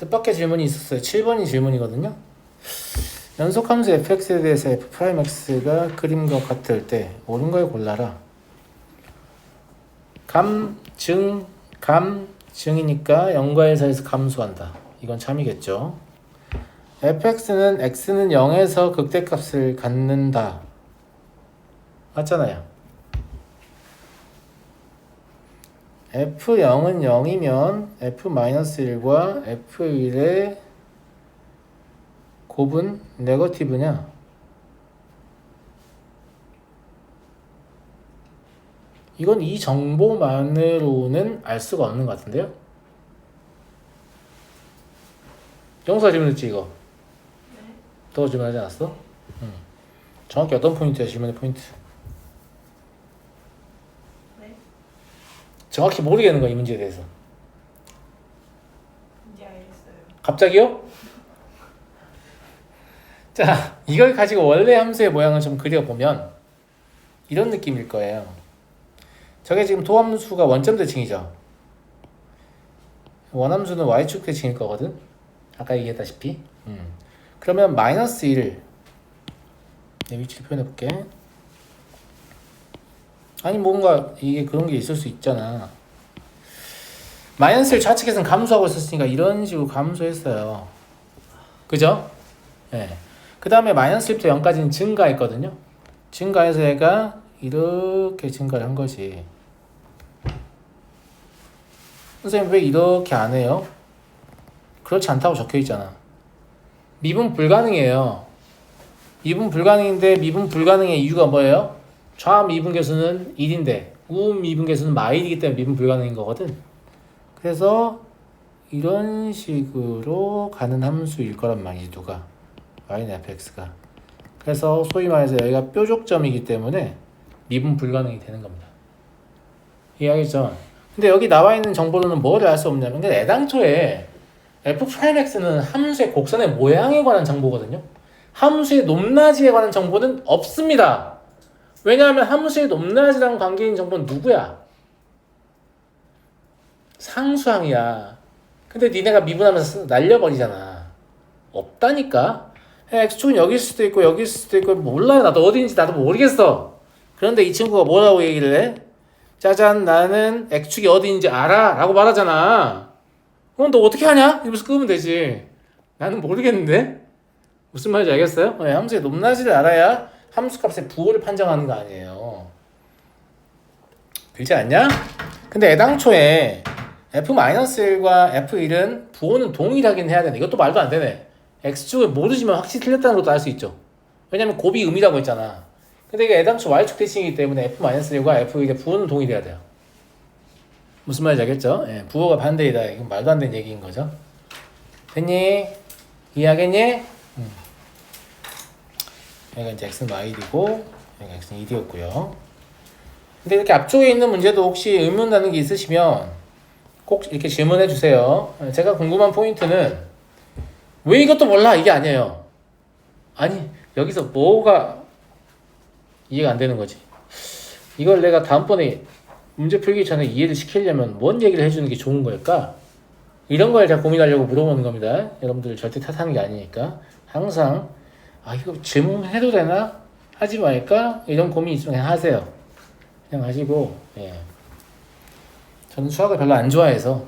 뜻밖의 질문이 있었어요. 7번이 질문이거든요. 연속함수 fx에 대해서 f'x가 그림과 같을 때 옳은 걸 골라라. 감증이니까 0과 1사이에서 감수한다. 이건 참이겠죠. fx는 x는 0에서 극대값을 갖는다. 맞잖아요. f0은 0이면 f-1과 f1의 곱은 네거티브냐? 이건 이 정보만으로는 알 수가 없는 것 같은데요? 영수가 질문했지 이거? 네. 더 질문하지 않았어? 정확히 어떤 포인트야 질문의 포인트? 네. 정확히 모르겠는 거야 이 문제에 대해서. 이제 알겠어요. 갑자기요? 자, 이걸 가지고 원래 함수의 모양을 좀 그려보면 이런 느낌일 거예요. 저게 지금 도함수가 원점 대칭이죠. 원함수는 y축 대칭일 거거든. 아까 얘기했다시피. 그러면 마이너스 1을 내 위치를 표현해 볼게. 아니 뭔가 이게 그런 게 있을 수 있잖아. 마이너스 1 좌측에서는 감소하고 있었으니까 이런 식으로 감소했어요. 그죠? 네. 그 다음에 마이너스 1부터 0까지는 증가했거든요. 증가해서 얘가 이렇게 증가를 한 거지. 선생님 왜 이렇게 안 해요? 그렇지 않다고 적혀 있잖아. 미분 불가능해요. 미분 불가능인데 미분 불가능의 이유가 뭐예요? 좌 미분계수는 1인데 우 미분계수는 마일이기 때문에 미분 불가능인 거거든. 그래서 이런 식으로 가는 함수일 거란 말이지 누가? y는 fx가. 그래서 소위 말해서 여기가 뾰족점이기 때문에 미분 불가능이 되는 겁니다. 이해하겠죠? 근데 여기 나와 있는 정보로는 뭐를 알 수 없냐면 애당초에 f'x는 함수의 곡선의 모양에 관한 정보거든요. 함수의 높낮이에 관한 정보는 없습니다. 왜냐하면 함수의 높낮이랑 관계인 정보는 누구야? 상수항이야. 근데 니네가 미분하면서 날려버리잖아. 없다니까? x축은 여기 있을 수도 있고 여기 있을 수도 있고 몰라요. 나도 어디인지 나도 모르겠어. 그런데 이 친구가 뭐라고 얘기를 해? 짜잔 나는 x축이 어디인지 알아 라고 말하잖아. 그럼 너 어떻게 하냐? 이러면서 끄면 되지. 나는 모르겠는데? 무슨 말인지 알겠어요? 함수의 높낮이를 알아야 함수값의 부호를 판정하는 거 아니에요. 그렇지 않냐? 근데 애당초에 f-1과 f1은 부호는 동일하긴 해야 되네. 이것도 말도 안 되네. x축을 모르지만 확실히 틀렸다는 것도 알 수 있죠. 왜냐면 곱이 음이라고 했잖아. 근데 이게 애당초 y축 대칭이기 때문에 f-1과 f1의 부호는 동일해야 돼요. 무슨 말인지 알겠죠? 예, 부호가 반대이다. 이건 말도 안 되는 얘기인 거죠. 됐니? 이해하겠니? 여기가 이제 x는 y이고 여기가 x는 1이었고요. 근데 이렇게 앞쪽에 있는 문제도 혹시 의문 나는 게 있으시면 꼭 이렇게 질문해 주세요. 제가 궁금한 포인트는 왜 이것도 몰라? 이게 아니에요. 아니 여기서 뭐가 이해가 안 되는 거지. 이걸 내가 다음번에 문제 풀기 전에 이해를 시키려면 뭔 얘기를 해주는 게 좋은 걸까? 이런 걸 제가 고민하려고 물어보는 겁니다. 여러분들 절대 탓하는 게 아니니까 항상 이거 질문해도 되나? 하지 말까? 이런 고민 있으면 그냥 하세요. 그냥 하시고 예. 저는 수학을 별로 안 좋아해서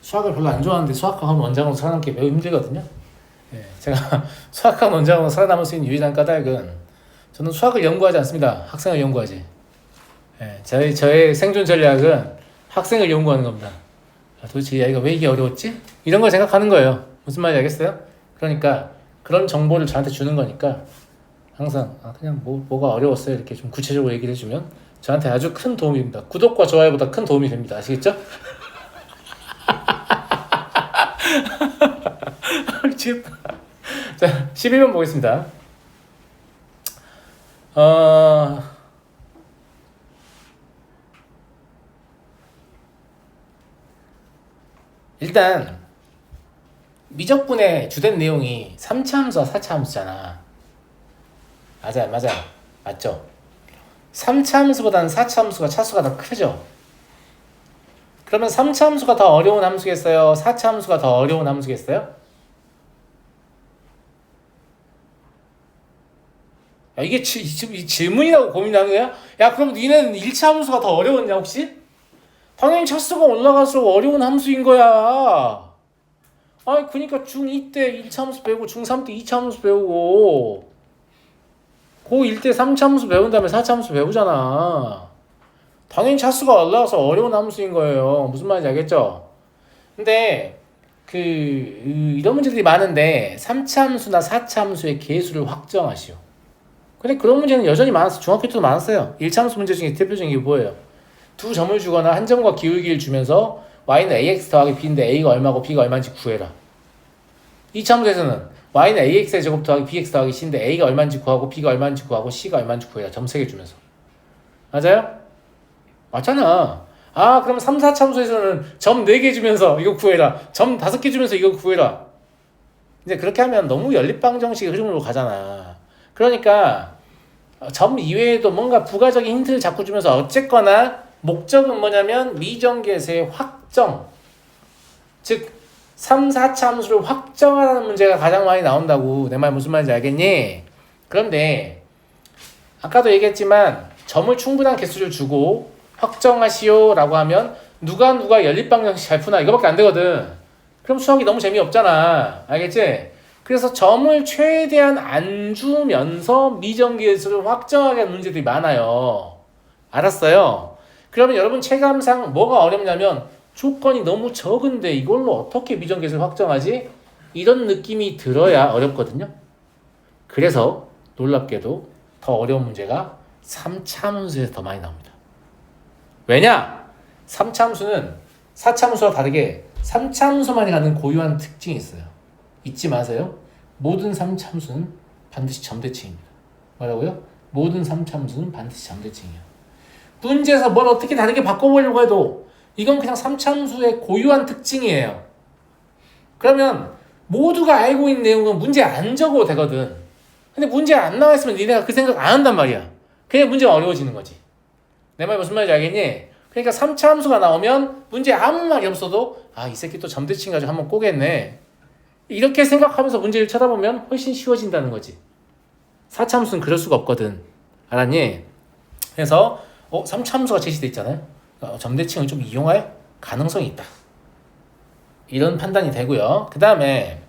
수학을 별로 안 좋아하는데 수학학원 원장으로 살아남기 매우 힘들거든요. 예. 제가 수학학원 원장으로 살아남을 수 있는 유일한 까닭은 저는 수학을 연구하지 않습니다. 학생을 연구하지. 예. 저의 생존 전략은 학생을 연구하는 겁니다. 도대체 이 아이가 왜 이게 어려웠지? 이런 걸 생각하는 거예요. 무슨 말인지 알겠어요? 그러니까 그런 정보를 저한테 주는 거니까 항상 그냥 뭐가 어려웠어요 이렇게 좀 구체적으로 얘기를 해주면 저한테 아주 큰 도움이 됩니다. 구독과 좋아요보다 큰 도움이 됩니다. 아시겠죠? 미치겠다. 자, 11번 보겠습니다. 일단 미적분의 주된 내용이 3차 함수와 4차 함수잖아. 맞아요. 맞죠? 3차 함수보다는 4차 함수가 차수가 더 크죠. 그러면 3차 함수가 더 어려운 함수겠어요? 4차 함수가 더 어려운 함수겠어요? 야, 이게 이 질문이라고 고민하는 거야? 야, 그럼 니네는 1차 함수가 더 어려웠냐 혹시? 당연히 차수가 올라갈수록 어려운 함수인 거야. 아니 그니까 중2 때 1차 함수 배우고 중3 때 2차 함수 배우고 고1 때 3차 함수 배운 다음에 4차 함수 배우잖아. 당연히 차수가 올라가서 어려운 함수인 거예요. 무슨 말인지 알겠죠? 근데 이런 문제들이 많은데 3차 함수나 4차 함수의 계수를 확정하시오. 근데 그런 문제는 여전히 많았어. 중학교 때도 많았어요. 1차 함수 문제 중에 대표적인 게 뭐예요? 두 점을 주거나 한 점과 기울기를 주면서 y는 ax 더하기 b인데 a가 얼마고 b가 얼마인지 구해라. 2차 함수에서는 y는 ax의 제곱 더하기 bx 더하기 c인데 a가 얼마인지 구하고 b가 얼마인지 구하고 c가 얼마인지 구해라. 점 3개 주면서. 맞아요? 맞잖아. 아, 그럼 3, 4차 함수에서는 점 4개 주면서 이거 구해라. 점 5개 주면서 이거 구해라. 이제 그렇게 하면 너무 연립방정식의 흐름으로 가잖아. 그러니까 점 이외에도 뭔가 부가적인 힌트를 자꾸 주면서 어쨌거나 목적은 뭐냐면 미정계수의 확정, 즉 3, 4차 함수를 확정하라는 문제가 가장 많이 나온다고. 내 말 무슨 말인지 알겠니? 그런데 아까도 얘기했지만 점을 충분한 개수를 주고 확정하시오 라고 하면 누가 연립방정식 잘 푸나 이거밖에 안 되거든. 그럼 수학이 너무 재미없잖아. 알겠지? 그래서 점을 최대한 안 주면서 미정계수를 확정하게 하는 문제들이 많아요. 알았어요? 그러면 여러분 체감상 뭐가 어렵냐면 조건이 너무 적은데 이걸로 어떻게 미정계수를 확정하지? 이런 느낌이 들어야 어렵거든요. 그래서 놀랍게도 더 어려운 문제가 3차 함수에서 더 많이 나옵니다. 왜냐? 3차 함수는 4차 함수와 다르게 3차 함수만이 갖는 고유한 특징이 있어요. 잊지 마세요. 모든 3차 함수는 반드시 점대칭입니다. 뭐라고요? 모든 3차 함수는 반드시 점대칭이에요. 문제에서 뭘 어떻게 다르게 바꿔보려고 해도 이건 그냥 3차 함수의 고유한 특징이에요. 그러면 모두가 알고 있는 내용은 문제 안 적어도 되거든. 근데 문제 안 나와 있으면 니네가 그 생각 안 한단 말이야. 그냥 문제가 어려워지는 거지. 내 말 무슨 말인지 알겠니? 그러니까 3차 함수가 나오면 문제 아무 말이 없어도 아, 이 새끼 또 점대칭 가지고 한번 꼬겠네. 이렇게 생각하면서 문제를 쳐다보면 훨씬 쉬워진다는 거지. 4차 함수는 그럴 수가 없거든. 알았니? 그래서 3차 함수가 제시돼 있잖아요. 점대칭을 좀 이용할 가능성이 있다. 이런 판단이 되고요. 그 다음에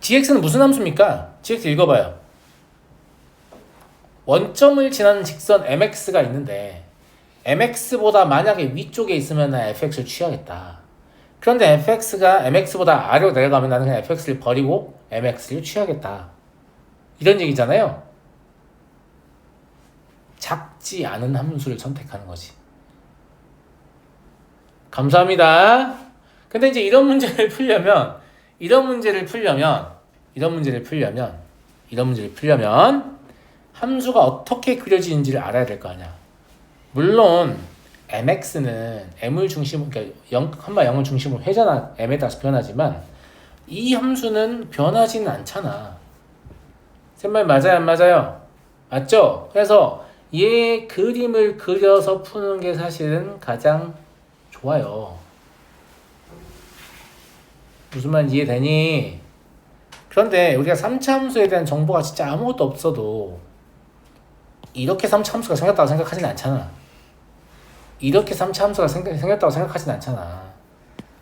gx는 무슨 함수입니까? gx 읽어봐요. 원점을 지나는 직선 mx가 있는데 mx보다 만약에 위쪽에 있으면 나 fx를 취하겠다. 그런데 fx가 mx보다 아래로 내려가면 나는 그냥 fx를 버리고 mx를 취하겠다. 이런 얘기잖아요. 작지 않은 함수를 선택하는 거지. 감사합니다. 근데 이제 이런 문제를 풀려면 함수가 어떻게 그려지는지를 알아야 될 거 아니야. 물론 mx는 m을 중심으로, 그러니까 0을 중심으로 회전한 m에 따라서 변하지만 이 함수는 변하지는 않잖아. 쌤말 맞아요, 안 맞아요? 맞죠? 그래서 얘 그림을 그려서 푸는 게 사실은 가장 좋아요. 무슨 말인지 이해되니? 그런데 우리가 3차 함수에 대한 정보가 진짜 아무것도 없어도 이렇게 3차 함수가 생겼다고 생각하진 않잖아. 이렇게 3차 함수가 생겼다고 생각하진 않잖아.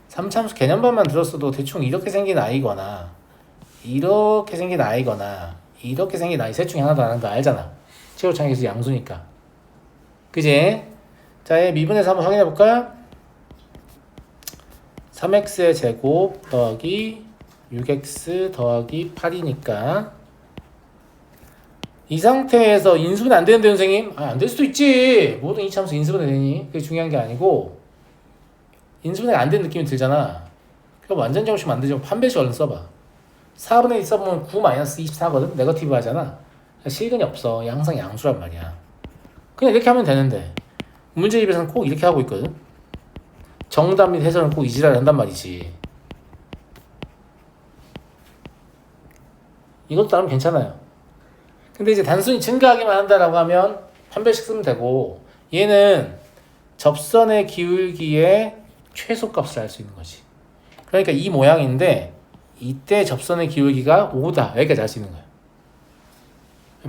3차 함수 개념반만 들었어도 대충 이렇게 생긴 아이거나 이렇게 생긴 아이거나 이렇게 생긴 아이 셋 중에 하나도 안 하는 거 알잖아. 최고창에서 양수니까. 그지? 자, 얘 미분해서 한번 확인해 볼까요? 3x의 제곱 더하기 6x 더하기 8이니까 이 상태에서 인수분해 안 되는데 선생님? 안 될 수도 있지. 모든 이차함수 인수분해 되니? 그게 중요한 게 아니고 인수분해가 안 되는 느낌이 들잖아. 그럼 완전 제곱식 만들자고 판별식 얼른 써봐. 4분의 1 써보면 9-24거든? 네거티브 하잖아. 실근이 없어. 항상 양수란 말이야. 그냥 이렇게 하면 되는데 문제집에서는 꼭 이렇게 하고 있거든. 정답 및 해설은 꼭 이 지랄을 한단 말이지. 이것도 나름 괜찮아요. 근데 이제 단순히 증가하기만 한다라고 하면 판별식 쓰면 되고 얘는 접선의 기울기의 최소값을 알 수 있는 거지. 그러니까 이 모양인데 이때 접선의 기울기가 5다. 여기까지 알 수 있는 거예요.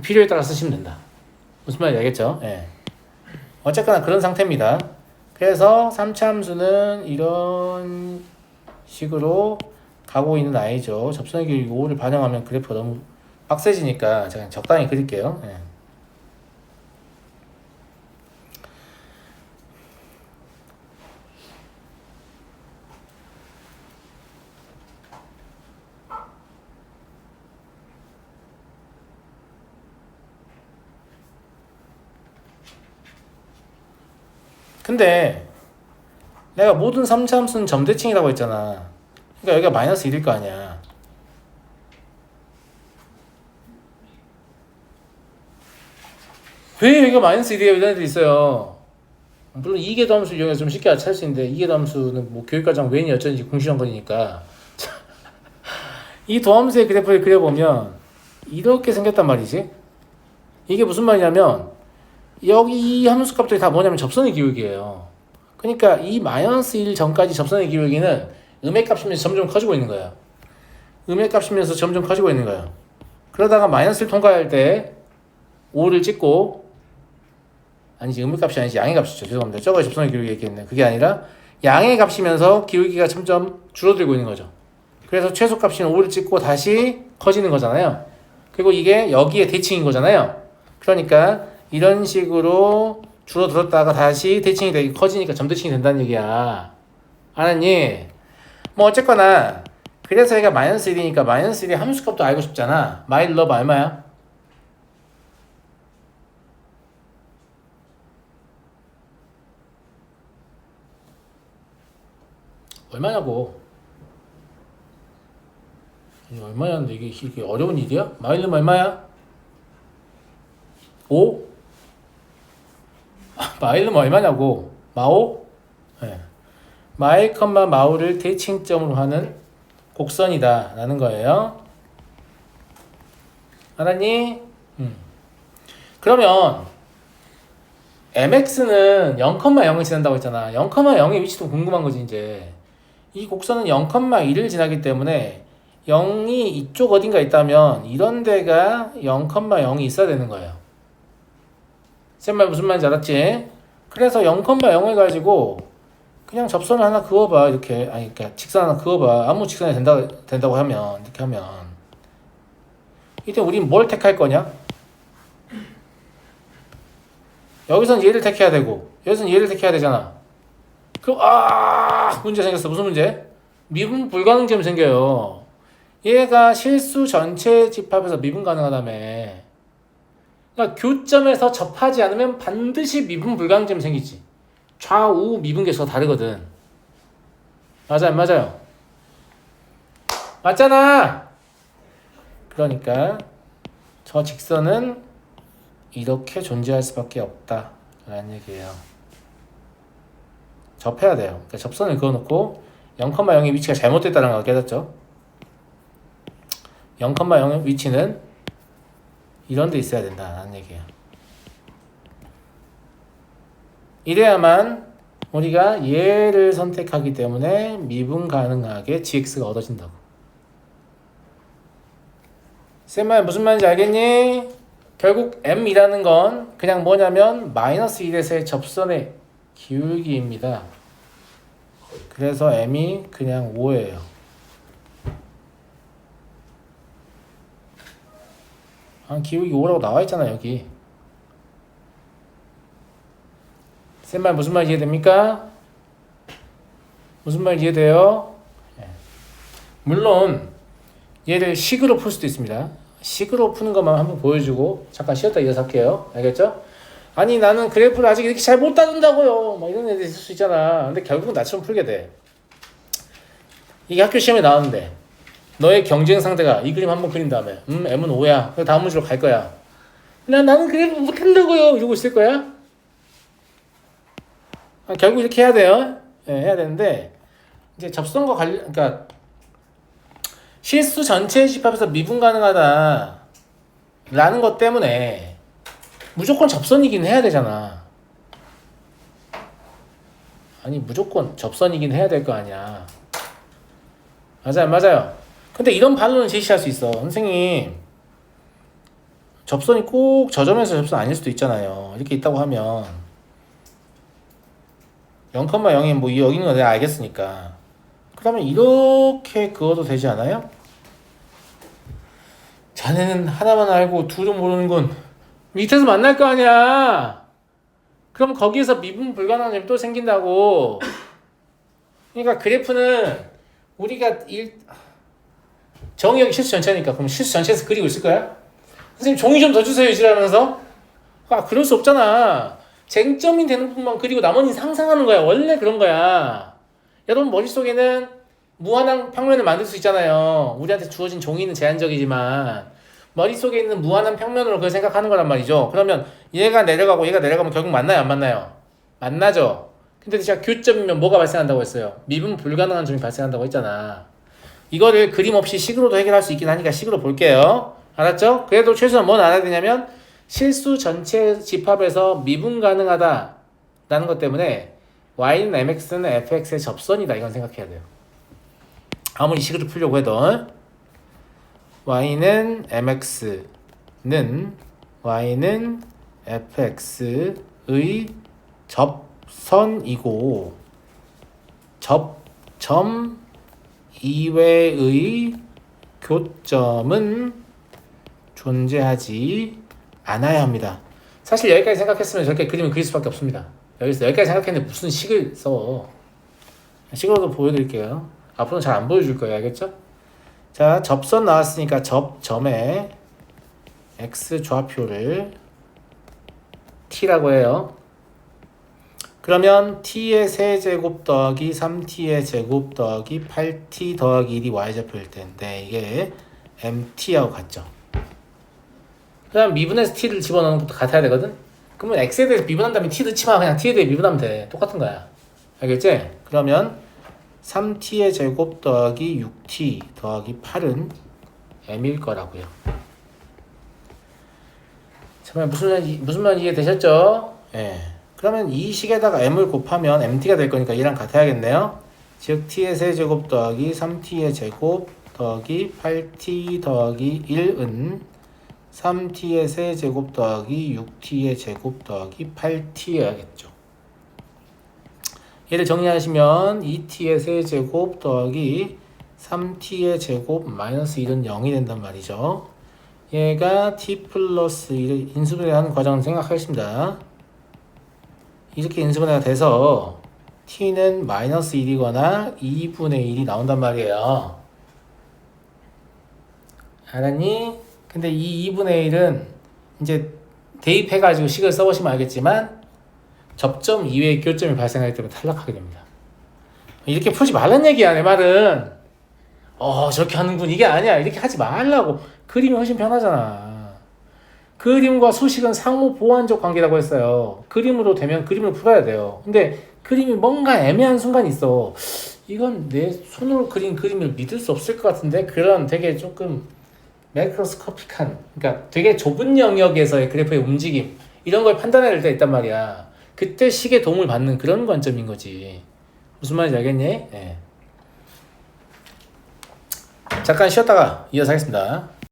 필요에 따라 쓰시면 된다. 무슨 말인지 알겠죠? 예. 어쨌거나 그런 상태입니다. 그래서 3차 함수는 이런 식으로 가고 있는 아이죠. 접선의 기울기 5를 반영하면 그래프가 너무 빡세지니까 제가 적당히 그릴게요. 예. 근데 내가 모든 3차 함수는 점대칭이라고 했잖아. 그러니까 여기가 마이너스 1일 거 아니야. 왜 여기가 마이너스 1이에요? 이런 애들이 있어요. 물론 이계도 함수 이용해서 좀 쉽게 찾을 수 있는데 이계도 함수는 뭐 교육과정 웬이 어쩐지 궁시렁거리니까 이 도함수의 그래프를 그려보면 이렇게 생겼단 말이지. 이게 무슨 말이냐면 여기 이 함수 값들이 다 뭐냐면 접선의 기울기예요. 그러니까 이 마이너스 1 전까지 접선의 기울기는 음의 값이면서 점점 커지고 있는 거야. 음의 값이면서 점점 커지고 있는 거야. 그러다가 마이너스를 통과할 때 5를 찍고 아니지 음의 값이 아니지 양의 값이죠. 죄송합니다. 저거 접선의 기울기 얘기했네. 그게 아니라 양의 값이면서 기울기가 점점 줄어들고 있는 거죠. 그래서 최소값인 5를 찍고 다시 커지는 거잖아요. 그리고 이게 여기에 대칭인 거잖아요. 그러니까 이런 식으로 줄어들었다가 다시 대칭이 되기 커지니까 점대칭이 된다는 얘기야. 알았니? 뭐 어쨌거나 그래서 얘가 마이너스 1이니까 마이너스 1의 함수값도 알고 싶잖아. 마이 러브 얼마야? 얼마냐고. 이게 얼마냐는데 이게 어려운 일이야? 마이 러브 얼마야? 5? 마일은 얼마냐고. 마오? 네. 마일, 마오를 대칭점으로 하는 곡선이다 라는 거예요. 알았니? 그러면 mx는 0,0을 지난다고 했잖아. 0,0의 위치도 궁금한 거지. 이제 이 곡선은 0,1을 지나기 때문에 0이 이쪽 어딘가 있다면 이런 데가 0,0이 있어야 되는 거예요. 쌤말 무슨 말인지 알았지? 그래서 0,0을 가지고 그냥 접선을 하나 그어봐. 이렇게. 아니, 그러니까 직선 하나 그어봐. 아무 직선이 된다고 하면, 이렇게 하면. 이때 우린 뭘 택할 거냐? 여기선 얘를 택해야 되고, 여기선 얘를 택해야 되잖아. 그럼, 문제 생겼어. 무슨 문제? 미분 불가능점이 생겨요. 얘가 실수 전체 집합에서 미분 가능하다며. 그러니까 교점에서 접하지 않으면 반드시 미분 불가능점이 생기지. 좌우 미분 계수가 다르거든. 맞아요, 맞아요. 맞잖아. 그러니까 저 직선은 이렇게 존재할 수밖에 없다 라는 얘기예요. 접해야 돼요. 그러니까 접선을 그어놓고 0,0의 위치가 잘못됐다는 걸 깨닫죠. 0,0의 위치는 이런 데 있어야 된다는 얘기예요. 이래야만 우리가 얘를 선택하기 때문에 미분 가능하게 gx가 얻어진다고. 쌤 말 무슨 말인지 알겠니? 결국 m이라는 건 그냥 뭐냐면 마이너스 1에서의 접선의 기울기입니다. 그래서 m이 그냥 5예요. 기울기 5라고 나와있잖아 여기. 쌤 말 무슨 말 이해됩니까? 무슨 말 이해돼요? 물론 얘를 식으로 풀 수도 있습니다. 식으로 푸는 것만 한번 보여주고 잠깐 쉬었다 이어서 할게요. 알겠죠? 아니 나는 그래프를 아직 이렇게 잘 못 따른다고요 막 이런 애들 있을 수 있잖아. 근데 결국은 나처럼 풀게 돼. 이게 학교 시험에 나왔는데 너의 경쟁 상대가 이 그림 한번 그린 다음에 M은 5야. 그럼 다음 문제로 갈 거야. 나는 그래프 못한다고요 이러고 있을 거야. 결국 이렇게 해야 돼요. 해야 되는데 이제 접선과 관련, 그러니까 실수 전체의 집합에서 미분 가능하다 라는 것 때문에 무조건 접선이긴 해야 되잖아. 아니 무조건 접선이긴 해야 될 거 아니야. 맞아요, 맞아요. 근데 이런 반론을 제시할 수 있어. 선생님, 접선이 꼭 저 점에서 접선 아닐 수도 있잖아요. 이렇게 있다고 하면 0,0이 뭐 여기 있는 거 내가 알겠으니까. 그러면 이렇게 그어도 되지 않아요? 자네는 하나만 알고 둘은 모르는 건 밑에서 만날 거 아니야. 그럼 거기에서 미분 불가능한 점이 또 생긴다고. 그러니까 그래프는 우리가 정의 여기 실수 전체니까 그럼 실수 전체에서 그리고 있을 거야? 선생님 종이 좀 더 주세요 이지라면서. 아 그럴 수 없잖아. 쟁점이 되는 부분만 그리고 나머지는 상상하는 거야. 원래 그런 거야. 여러분 머릿속에는 무한한 평면을 만들 수 있잖아요. 우리한테 주어진 종이는 제한적이지만 머릿속에 있는 무한한 평면으로 그걸 생각하는 거란 말이죠. 그러면 얘가 내려가고 얘가 내려가면 결국 만나요 안 만나요? 만나죠. 근데 제가 교점이면 뭐가 발생한다고 했어요? 미분 불가능한 점이 발생한다고 했잖아. 이거를 그림 없이 식으로도 해결할 수 있긴 하니까 식으로 볼게요. 알았죠? 그래도 최소한 뭔 알아야 되냐면 실수 전체 집합에서 미분 가능하다 라는 것 때문에 y는 mx는 fx의 접선이다 이건 생각해야 돼요. 아무리 식으로 풀려고 해도 y는 fx의 접선이고 접점 이외의 교점은 존재하지 않아야 합니다. 사실 여기까지 생각했으면 저렇게 그림을 그릴 수밖에 없습니다. 여기까지 생각했는데 무슨 식을 써. 식으로도 보여드릴게요. 앞으로는 잘 안 보여줄 거예요. 알겠죠? 자, 접선 나왔으니까 접점에 x 좌표를 t라고 해요. 그러면 t의 세제곱 더하기 3t의 제곱 더하기 8t 더하기 1이 y좌표일 텐데 이게 mt하고 같죠. 그 다음 미분에서 t를 집어넣는 것도 같아야 되거든. 그러면 x에 대해서 미분한 다음에 t 넣지마. 그냥 t에 대해 미분하면 돼. 똑같은 거야. 알겠지? 그러면 3t의 제곱 더하기 6t 더하기 8은 m일 거라고요. 정말 무슨 말 이해되셨죠? 예. 그러면 이 식에다가 m을 곱하면 mt가 될 거니까 이랑 같아야겠네요. 즉 t의 세제곱 더하기 3t의 제곱 더하기 8t 더하기 1은 3t의 세제곱 더하기 6t의 제곱 더하기 8t여야겠죠. 얘를 정리하시면 2t의 세제곱 더하기 3t의 제곱 마이너스 1은 0이 된단 말이죠. 얘가 t 플러스 1을 인수분해하는 과정을 생각하겠습니다. 이렇게 인수분해가 돼서 t는 마이너스 1이거나 2분의 1이 나온단 말이에요. 알았니? 근데 이 2분의 1은 이제 대입해가지고 식을 써보시면 알겠지만 접점 이외의 교점이 발생하기 때문에 탈락하게 됩니다. 이렇게 풀지 말란 얘기야. 내 말은 저렇게 하는군 이게 아니야. 이렇게 하지 말라고. 그림이 훨씬 편하잖아. 그림과 수식은 상호 보완적 관계라고 했어요. 그림으로 되면 그림을 풀어야 돼요. 근데 그림이 뭔가 애매한 순간이 있어. 이건 내 손으로 그린 그림을 믿을 수 없을 것 같은데 그런 되게 조금 매크로스코픽한, 그러니까 되게 좁은 영역에서의 그래프의 움직임 이런 걸 판단해야 될 때 있단 말이야. 그때 식의 도움을 받는 그런 관점인 거지. 무슨 말인지 알겠니? 네. 잠깐 쉬었다가 이어서 하겠습니다.